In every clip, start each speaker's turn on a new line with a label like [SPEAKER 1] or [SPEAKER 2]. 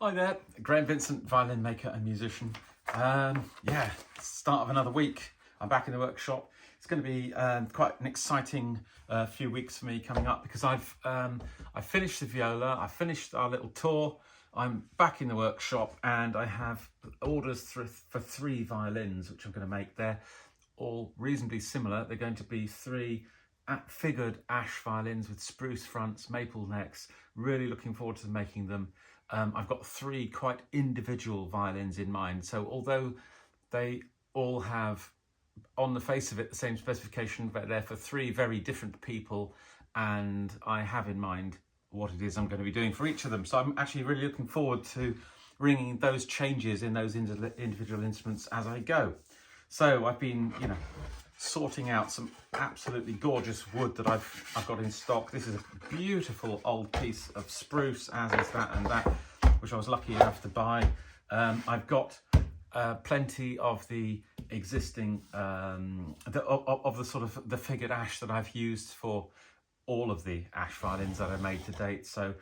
[SPEAKER 1] Hi there, Graham Vincent, violin maker and musician. Yeah, start of another week. I'm back in the workshop. It's going to be quite an exciting few weeks for me coming up because I finished the viola, I finished our little tour. I'm back in the workshop and I have orders for 3 violins, which I'm going to make. They're all reasonably similar. They're going to be 3 figured ash violins with spruce fronts, maple necks. Really looking forward to making them. I've got 3 quite individual violins in mind. So although they all have, on the face of it, the same specification, but they're for 3 very different people, and I have in mind what it is I'm going to be doing for each of them. So I'm actually really looking forward to bringing those changes in those individual instruments as I go. So I've been, sorting out some absolutely gorgeous wood that I've got in stock. This is a beautiful old piece of spruce, as is that and that, which I was lucky enough to buy. I've got plenty of the existing of the sort of the figured ash that I've used for all of the ash violins that I've made to date. So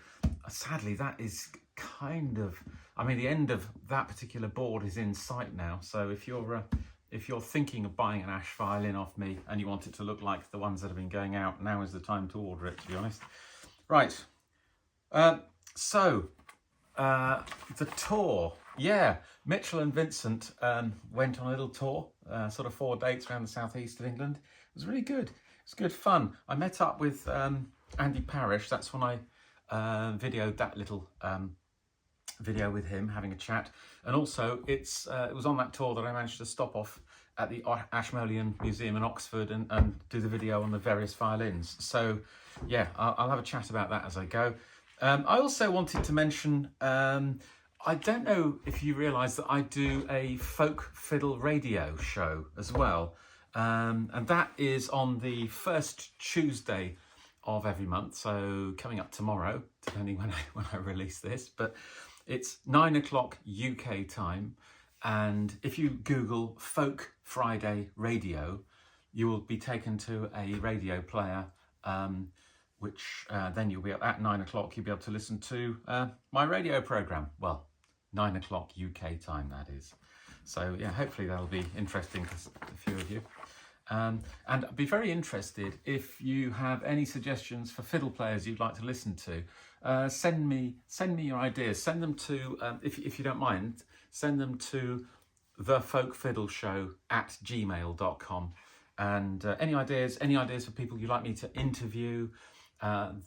[SPEAKER 1] sadly, that is kind of, the end of that particular board is in sight now. So if you're thinking of buying an ash violin off me and you want it to look like the ones that have been going out, now is the time to order it, to be honest. Right, so the tour. Yeah, Mitchell and Vincent went on a little tour, sort of 4 dates around the southeast of England. It was really good. It was good fun. I met up with Andy Parish. That's when I videoed that little video with him, having a chat. And also it was on that tour that I managed to stop off at the Ashmolean Museum in Oxford and do the video on the various violins. So yeah, I'll have a chat about that as I go. I also wanted to mention, I don't know if you realise that I do a folk fiddle radio show as well. And that is on the first Tuesday of every month. So coming up tomorrow, depending when I release this, but it's 9 o'clock UK time, and if you Google Folk Friday Radio, you will be taken to a radio player, which then you'll be at 9 o'clock. You'll be able to listen to my radio program. Well, 9 o'clock UK time, that is. So yeah, hopefully that'll be interesting to a few of you. And I'd be very interested if you have any suggestions for fiddle players you'd like to listen to. Send me your ideas. Send them to, if you don't mind, send them to thefolkfiddleshow@gmail.com. And any ideas for people you'd like me to interview.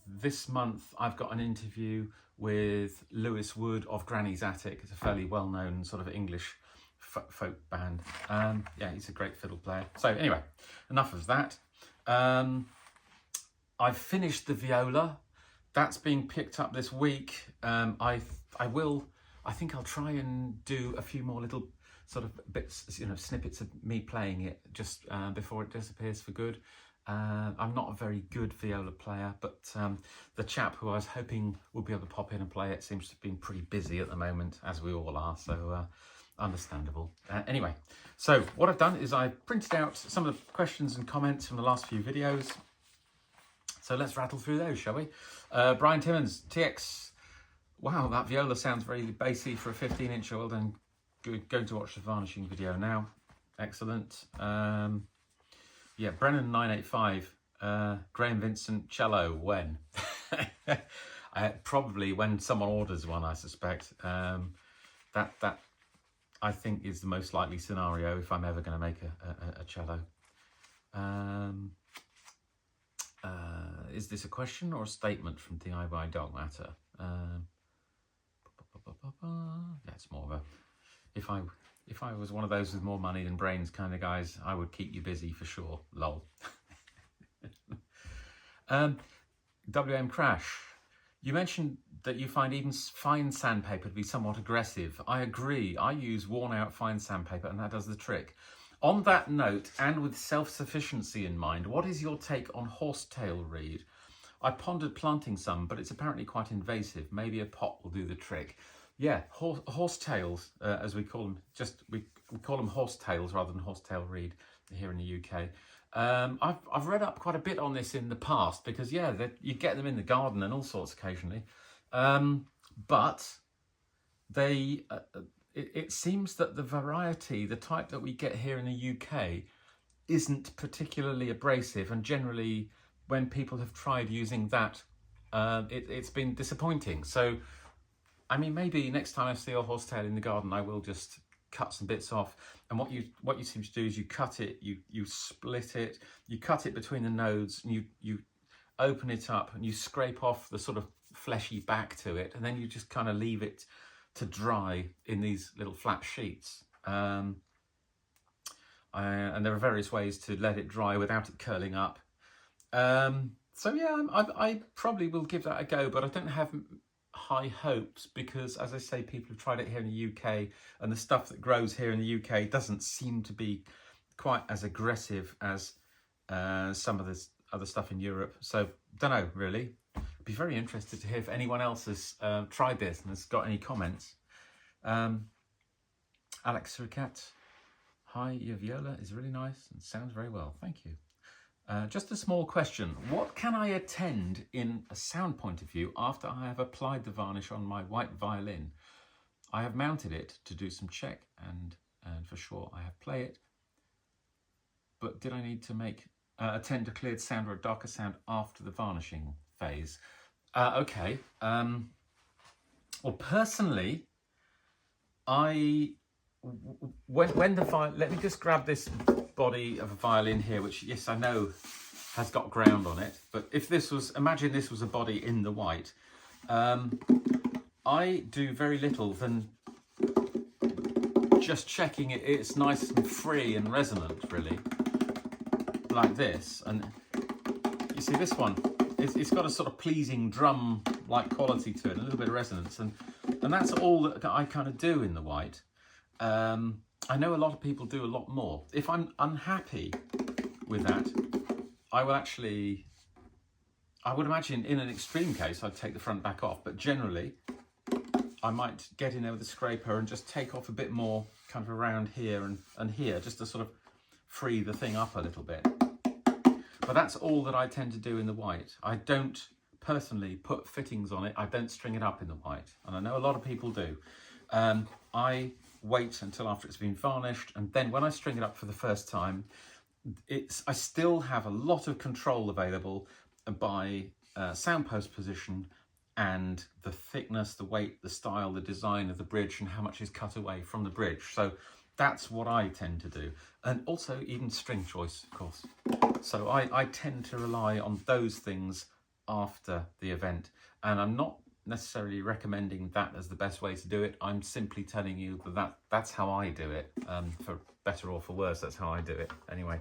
[SPEAKER 1] This month I've got an interview with Lewis Wood of Granny's Attic. It's a fairly well-known sort of English folk band. Yeah, he's a great fiddle player. So anyway, enough of that. I've finished the viola. That's being picked up this week. I think I'll try and do a few more little sort of bits, snippets of me playing it just before it disappears for good. I'm not a very good viola player, but the chap who I was hoping would be able to pop in and play it seems to have been pretty busy at the moment, as we all are, so understandable. Anyway, so what I've done is I printed out some of the questions and comments from the last few videos. So let's rattle through those, shall we? Brian Timmons, TX. Wow, that viola sounds very bassy for a 15-inch. Well done. Good. Going to watch the varnishing video now. Excellent. Yeah, Brennan 985. Graham Vincent cello. When? Probably when someone orders one, I suspect. That I think is the most likely scenario if I'm ever going to make a cello. Is this a question or a statement from DIY Dog Matter? That's more of a, if I was one of those with more money than brains kind of guys, I would keep you busy for sure. Lol. WM Crash. You mentioned that you find even fine sandpaper to be somewhat aggressive. I agree. I use worn out fine sandpaper and that does the trick. On that note, and with self-sufficiency in mind, what is your take on horsetail reed? I pondered planting some, but it's apparently quite invasive. Maybe a pot will do the trick. Yeah, horsetails, as we call them, we call them horsetails rather than horsetail reed here in the UK. I've read up quite a bit on this in the past because, yeah, you get them in the garden and all sorts occasionally. But it seems that the variety, the type that we get here in the UK, isn't particularly abrasive, and generally when people have tried using that, it's been disappointing. So I mean, maybe next time I see a horsetail in the garden, I will just cut some bits off. And what you seem to do is you cut it, you split it, you cut it between the nodes, and you open it up and you scrape off the sort of fleshy back to it, and then you just kind of leave it to dry in these little flat sheets. And there are various ways to let it dry without it curling up. So yeah, I probably will give that a go, but I don't have high hopes because, as I say, people have tried it here in the UK, and the stuff that grows here in the UK doesn't seem to be quite as aggressive as some of this other stuff in Europe. So don't know, really. Be very interested to hear if anyone else has tried this and has got any comments. Alex Ricat, hi, your viola is really nice and sounds very well, thank you. Just a small question. What can I attend in a sound point of view after I have applied the varnish on my white violin? I have mounted it to do some check, and for sure I have play it. But did I need to attend a cleared sound or a darker sound after the varnishing phase? Okay. Well, personally, when let me just grab this body of a violin here, which, yes, I know has got ground on it, but if this was, imagine this was a body in the white, I do very little than just checking it's nice and free and resonant, really, like this. And you see this one, it's got a sort of pleasing drum-like quality to it, a little bit of resonance, and that's all that I kind of do in the white. I know a lot of people do a lot more. If I'm unhappy with that, I would imagine in an extreme case, I'd take the front back off, but generally I might get in there with a scraper and just take off a bit more kind of around here and here, just to sort of free the thing up a little bit. But that's all that I tend to do in the white. I don't personally put fittings on it. I don't string it up in the white, and I know a lot of people do. I wait until after it's been varnished, and then when I string it up for the first time, I still have a lot of control available by sound post position and the thickness, the weight, the style, the design of the bridge, and how much is cut away from the bridge. So that's what I tend to do, and also even string choice, of course. So I tend to rely on those things after the event, and I'm not necessarily recommending that as the best way to do it. I'm simply telling you that's how I do it, for better or for worse. That's how I do it anyway.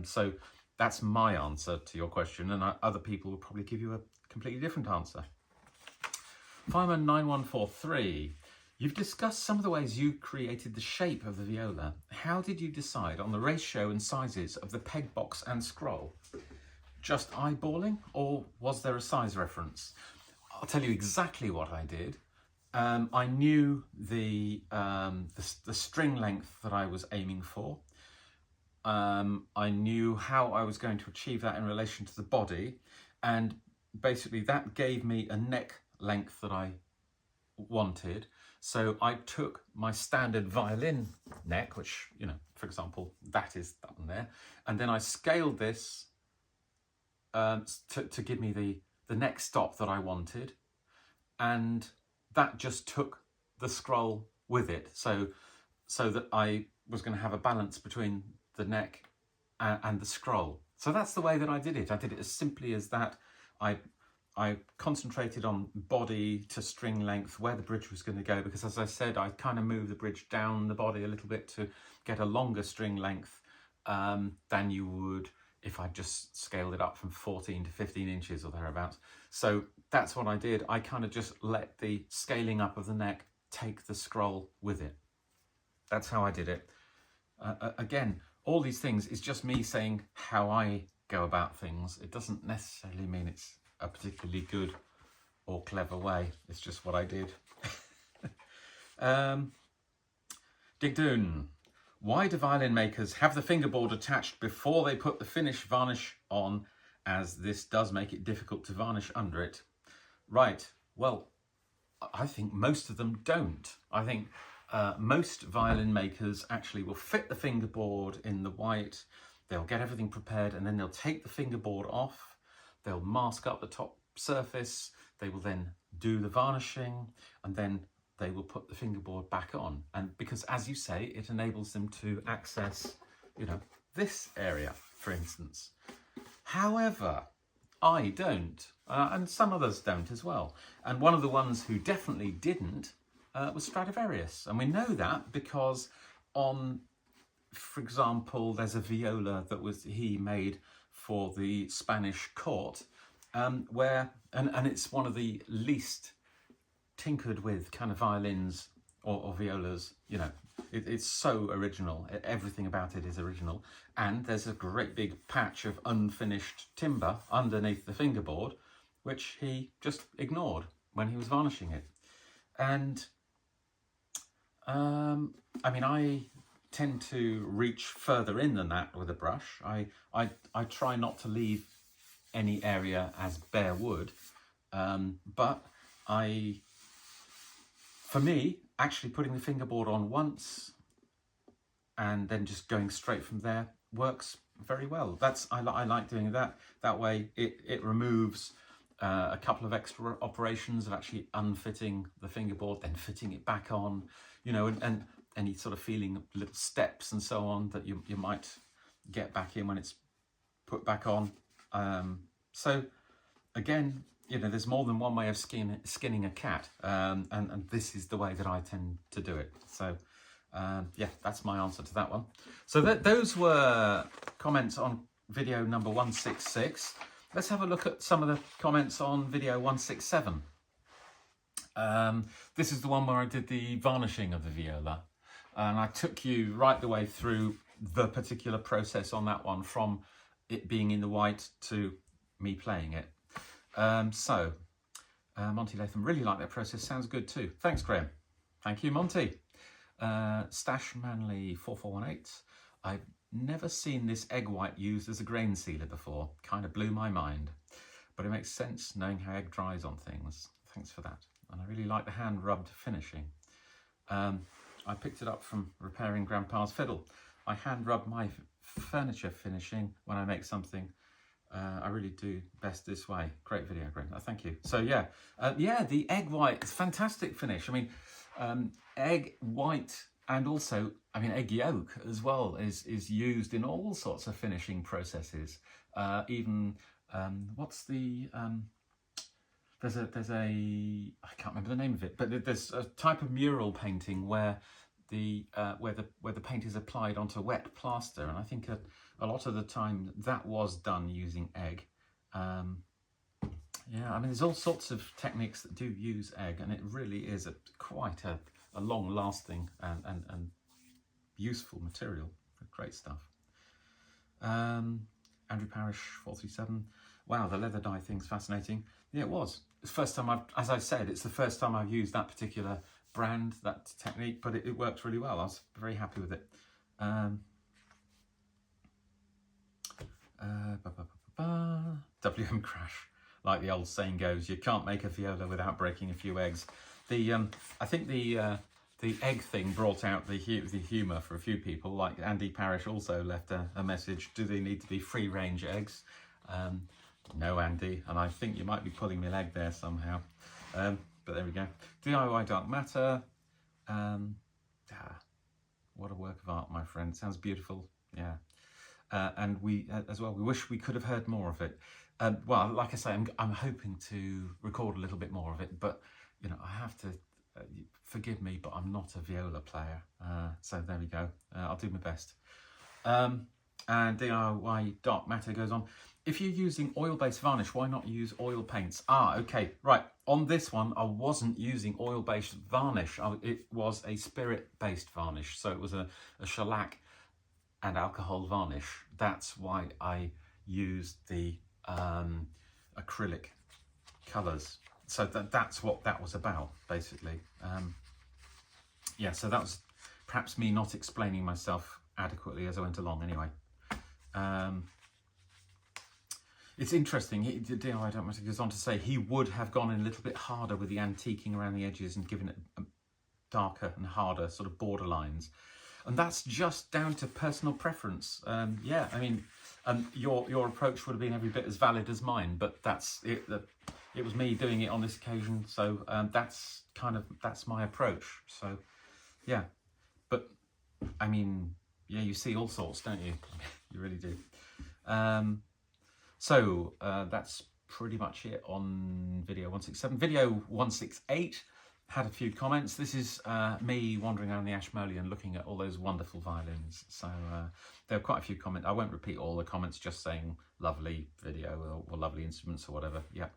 [SPEAKER 1] So that's my answer to your question, and other people will probably give you a completely different answer. Fireman 9143, you've discussed some of the ways you created the shape of the viola. How did you decide on the ratio and sizes of the peg box and scroll? Just eyeballing, or was there a size reference? I'll tell you exactly what I did. I knew the string length that I was aiming for. I knew how I was going to achieve that in relation to the body, and basically that gave me a neck length that I wanted. So I took my standard violin neck, which, you know, for example, that is that one there, and then I scaled this to give me the neck stop that I wanted, and that just took the scroll with it, so that I was going to have a balance between the neck and the scroll. So that's the way that I did it. I did it as simply as that. I concentrated on body to string length, where the bridge was going to go, because, as I said, I kind of moved the bridge down the body a little bit to get a longer string length than you would if I just scaled it up from 14 to 15 inches or thereabouts. So that's what I did. I kind of just let the scaling up of the neck take the scroll with it. That's how I did it. Again, all these things is just me saying how I go about things. It doesn't necessarily mean it's a particularly good or clever way. It's just what I did. Digdoon. Why do violin makers have the fingerboard attached before they put the finish varnish on, as this does make it difficult to varnish under it? Right, well, I think most of them don't. I think most violin makers actually will fit the fingerboard in the white, they'll get everything prepared, and then they'll take the fingerboard off, they'll mask up the top surface, they will then do the varnishing, and then they will put the fingerboard back on. And because, as you say, it enables them to access, you know, this area, for instance. However, I don't, and some others don't as well. And one of the ones who definitely didn't was Stradivarius. And we know that because on, for example, there's a viola that he made for the Spanish court, where, and it's one of the least tinkered with kind of violins or violas, you know. It's so original. Everything about it is original. And there's a great big patch of unfinished timber underneath the fingerboard, which he just ignored when he was varnishing it. And I mean, I tend to reach further in than that with a brush. I try not to leave any area as bare wood, but for me, actually putting the fingerboard on once and then just going straight from there works very well. I like doing that. That way it removes a couple of extra operations of actually unfitting the fingerboard, then fitting it back on, you know, and any sort of feeling of little steps and so on that you might get back in when it's put back on. So again, you know, there's more than one way of skinning a cat, and this is the way that I tend to do it. So yeah, that's my answer to that one. So those were comments on video number 166. Let's have a look at some of the comments on video 167. This is the one where I did the varnishing of the viola, and I took you right the way through the particular process on that one, from it being in the white to me playing it. Monty Latham, really like that process, sounds good too. Thanks, Graham. Thank you, Monty. Stash Manley 4418, I've never seen this egg white used as a grain sealer before. Kind of blew my mind, but it makes sense knowing how egg dries on things. Thanks for that. And I really like the hand rubbed finishing. I picked it up from repairing Grandpa's fiddle. I hand rub my furniture finishing when I make something. I really do best this way. Great video, Graham. Thank you. So yeah, the egg white, it's fantastic finish. I mean, egg white, and also, I mean, egg yolk as well is used in all sorts of finishing processes. Even what's the there's a I can't remember the name of it, but there's a type of mural painting where the paint is applied onto wet plaster, and I think a lot of the time that was done using egg. Yeah, I mean, there's all sorts of techniques that do use egg, and it really is quite a long-lasting and useful material. Great stuff. Andrew Parrish 437. Wow, the leather dye thing's fascinating. Yeah, it was. It's the first time as I said, it's the first time I've used that particular brand, that technique, but it worked really well. I was very happy with it. WM Crash, like the old saying goes, you can't make a viola without breaking a few eggs. I think the egg thing brought out the humour for a few people. Like Andy Parrish also left a message: do they need to be free range eggs? No, Andy, and I think you might be pulling my leg there somehow. But there we go. DIY Dark Matter. What a work of art, my friend. Sounds beautiful. Yeah. And we, as well, we wish we could have heard more of it. Well, like I say, I'm hoping to record a little bit more of it, but, you know, I have to, forgive me, but I'm not a viola player. So there we go. I'll do my best. And DIY Dark Matter goes on. If you're using oil-based varnish, why not use oil paints? Okay, right. On this one, I wasn't using oil-based varnish. It was a spirit-based varnish. So it was a shellac and alcohol varnish. That's why I used the acrylic colours. So that's what that was about, basically. Yeah, so that was perhaps me not explaining myself adequately as I went along anyway. It's interesting. I don't want to goes on to say he would have gone in a little bit harder with the antiquing around the edges and given it darker and harder sort of borderlines, and that's just down to personal preference. Yeah, I mean, your approach would have been every bit as valid as mine, but that's it. It was me doing it on this occasion, so that's my approach. So yeah, but I mean, yeah, you see all sorts, don't you? You really do. So that's pretty much it on video 167. Video 168 had a few comments. This is me wandering around the Ashmolean looking at all those wonderful violins. So there were quite a few comments. I won't repeat all the comments, just saying lovely video or lovely instruments or whatever. Yeah.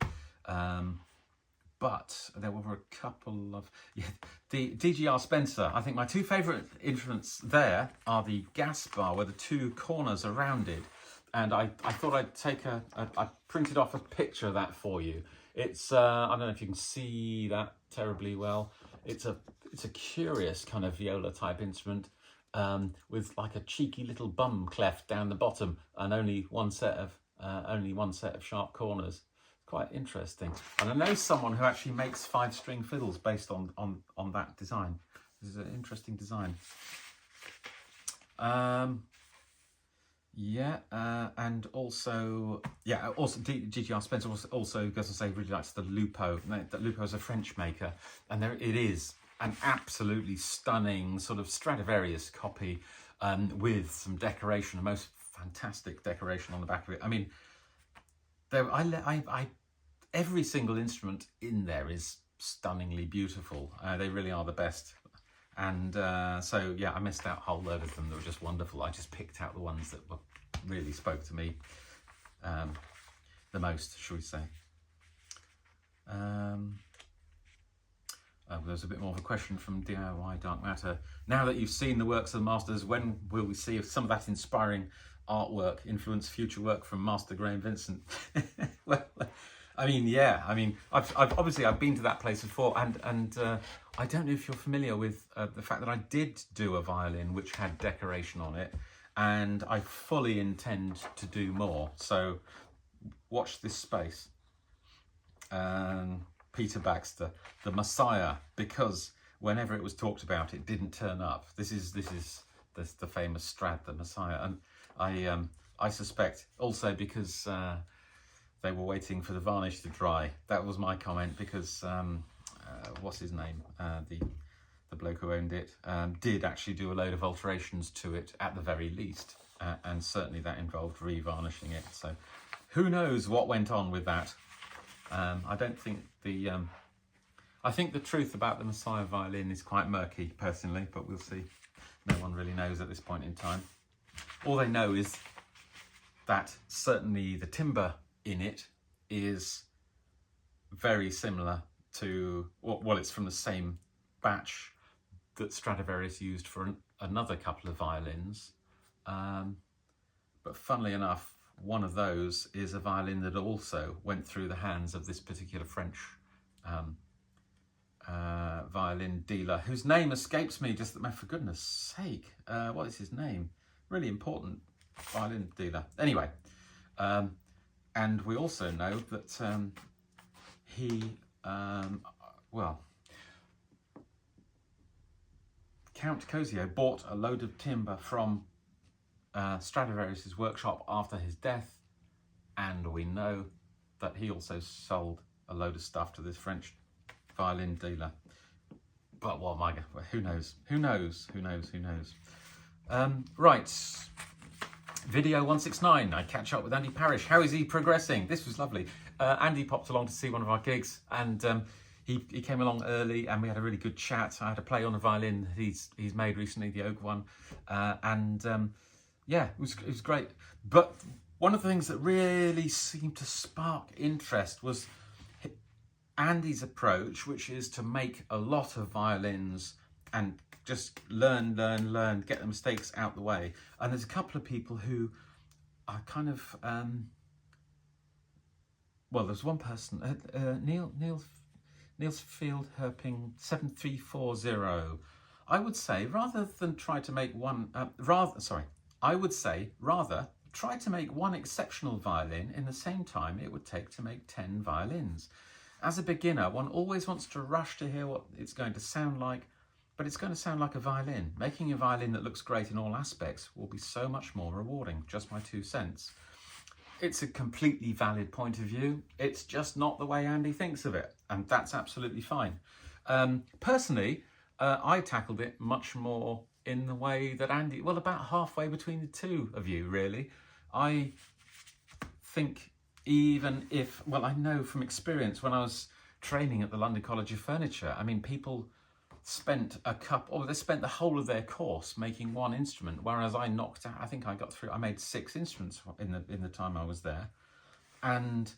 [SPEAKER 1] But there were a couple of... Yeah, the DGR Spencer, I think my two favourite instruments there are the gas bar where the two corners are rounded. And I thought I'd take I printed off a picture of that for you. It's, I don't know if you can see that terribly well. It's a curious kind of viola type instrument with like a cheeky little bum cleft down the bottom and only one set of sharp corners. Quite interesting. And I know someone who actually makes 5-string fiddles based on that design. This is an interesting design. And also GGR Spencer also goes to say really likes the Lupo. That Lupo is a French maker, and there it is, an absolutely stunning sort of Stradivarius copy, with some decoration, a most fantastic decoration on the back of it. I mean, every single instrument in there is stunningly beautiful. They really are the best. And so, yeah, I missed out a whole load of them that were just wonderful. I just picked out the ones that really spoke to me the most, shall we say. There's a bit more of a question from DIY Dark Matter. Now that you've seen the works of the masters, when will we see if some of that inspiring artwork influenced future work from Master Graham Vincent? Well, I mean, yeah. I mean, I've been to that place before, and I don't know if you're familiar with the fact that I did do a violin which had decoration on it, and I fully intend to do more. So, watch this space. Peter Baxter, the Messiah, because whenever it was talked about, it didn't turn up. This is the famous Strad, the Messiah, and I suspect also because. They were waiting for the varnish to dry. That was my comment, because what's his name? The bloke who owned it did actually do a load of alterations to it at the very least, and certainly that involved re-varnishing it. So who knows what went on with that? I don't think I think the truth about the Messiah violin is quite murky, personally, but we'll see. No one really knows at this point in time. All they know is that certainly the timbre in it is very similar to, well, it's from the same batch that Stradivarius used for another couple of violins. But funnily enough, one of those is a violin that also went through the hands of this particular French violin dealer, whose name escapes me, just for goodness sake. What is his name? Really important violin dealer. Anyway, and we also know that Count Cosio bought a load of timber from Stradivarius's workshop after his death, and we know that he also sold a load of stuff to this French violin dealer. But what am I going? Who knows? Who knows? Who knows? Who knows? Right. Video 169, I catch up with Andy Parrish. How is he progressing? This was lovely. Andy popped along to see one of our gigs, and he came along early, and we had a really good chat. I had to play on a violin that he's made recently, the oak one, yeah, it was great. But one of the things that really seemed to spark interest was Andy's approach, which is to make a lot of violins and just learn, get the mistakes out the way. And there's a couple of people who are kind of, well, there's one person, Niels Field Herping 7340. I would say, rather than try to make one, rather try to make one exceptional violin in the same time it would take to make 10 violins. As a beginner, one always wants to rush to hear what it's going to sound like, but it's going to sound like a violin. Making a violin that looks great in all aspects will be so much more rewarding. Just my 2 cents. It's a completely valid point of view. It's just not the way Andy thinks of it, and that's absolutely fine. Personally, I tackled it much more in the way that Andy, well, about halfway between the two of you, really. I think even if, well, I know from experience when I was training at the London College of Furniture, I mean, people spent they spent the whole of their course making one instrument, whereas I knocked out, I think I got through, I made 6 instruments in the time I was there. And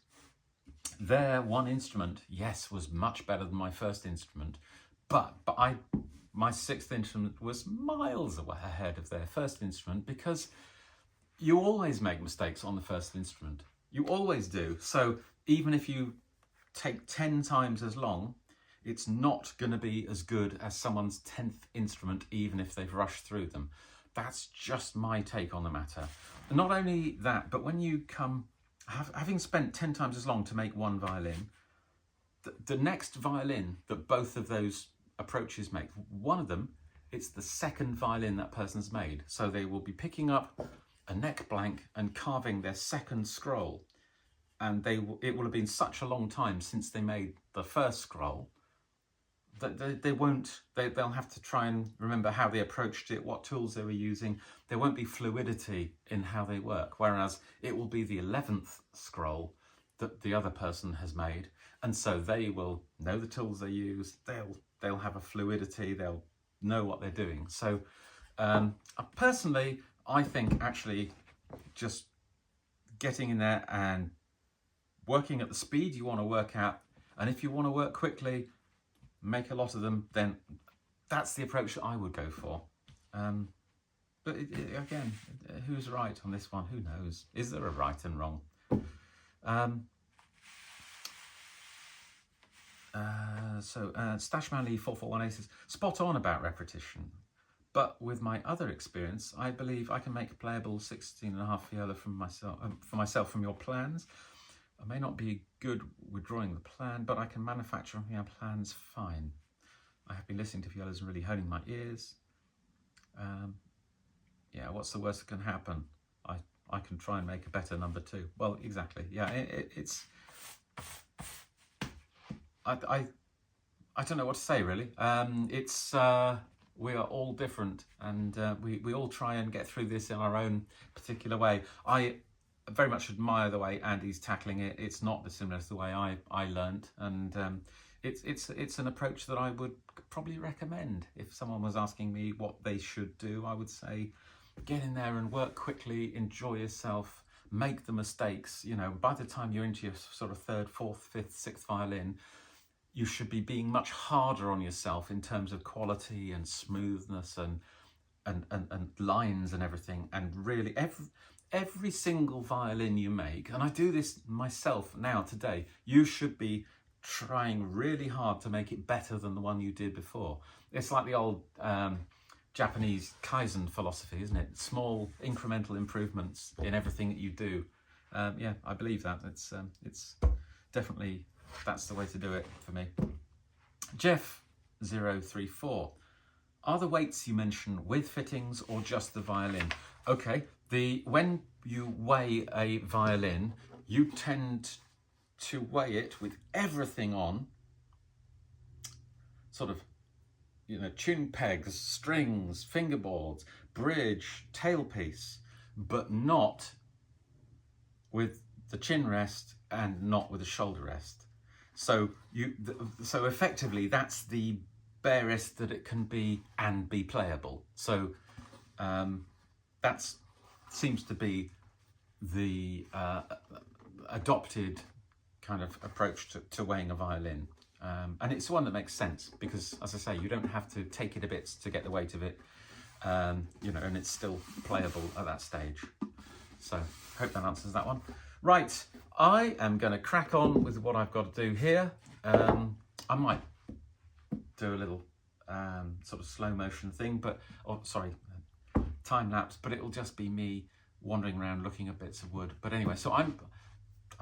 [SPEAKER 1] their one instrument, yes, was much better than my first instrument, but my 6th instrument was miles ahead of their first instrument, because you always make mistakes on the first instrument. You always do. So even if you take 10 times as long, it's not going to be as good as someone's 10th instrument, even if they've rushed through them. That's just my take on the matter. And not only that, but when you come, having spent 10 times as long to make one violin, the next violin that both of those approaches make, one of them, it's the second violin that person's made. So they will be picking up a neck blank and carving their second scroll. And it will have been such a long time since they made the first scroll that they'll have to try and remember how they approached it, what tools they were using. There won't be fluidity in how they work, whereas it will be the 11th scroll that the other person has made, and so they will know the tools they use, they'll have a fluidity, they'll know what they're doing. So personally, I think actually just getting in there and working at the speed you want to work at, and if you want to work quickly, make a lot of them, then that's the approach that I would go for. But again, who's right on this one? Who knows? Is there a right and wrong? Stashmanly 441A says, spot on about repetition. But with my other experience, I believe I can make a playable 16.5 viola for myself from your plans. I may not be good with drawing the plan, but I can manufacture your plans fine. I have been listening to violas and really honing my ears. Yeah, what's the worst that can happen? I can try and make a better number 2. Well, exactly. Yeah, it's... I don't know what to say, really. We are all different, and we all try and get through this in our own particular way. I very much admire the way Andy's tackling it. It's not dissimilar to the way I learnt, and it's an approach that I would probably recommend. If someone was asking me what they should do, I would say get in there and work quickly, enjoy yourself, make the mistakes. You know, by the time you're into your sort of 3rd, 4th, 5th, 6th violin, you should be being much harder on yourself in terms of quality and smoothness and lines and everything. And really every single violin you make, and I do this myself now today, you should be trying really hard to make it better than the one you did before. It's like the old Japanese Kaizen philosophy, isn't it? Small incremental improvements in everything that you do. Yeah, I believe that. It's definitely, that's the way to do it for me. Jeff034, are the weights you mentioned with fittings or just the violin? Okay, when you weigh a violin, you tend to weigh it with everything on, sort of, you know, tune pegs, strings, fingerboards, bridge, tailpiece, but not with the chin rest and not with the shoulder rest. So so effectively, that's the barest that it can be and be playable. So that seems to be the adopted kind of approach to weighing a violin. And it's one that makes sense because, as I say, you don't have to take it to bits to get the weight of it, you know, and it's still playable at that stage. So hope that answers that one. Right, I am going to crack on with what I've got to do here. I might do a little sort of slow motion thing, but, time lapse, but it'll just be me wandering around looking at bits of wood. But anyway, so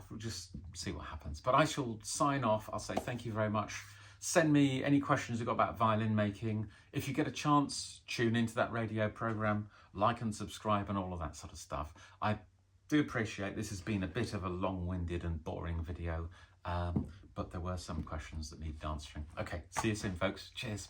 [SPEAKER 1] we'll just see what happens. But I shall sign off. I'll say thank you very much. Send me any questions you've got about violin making. If you get a chance, tune into that radio program, like and subscribe and all of that sort of stuff. I do appreciate this has been a bit of a long-winded and boring video, but there were some questions that needed answering. Okay, see you soon, folks. Cheers.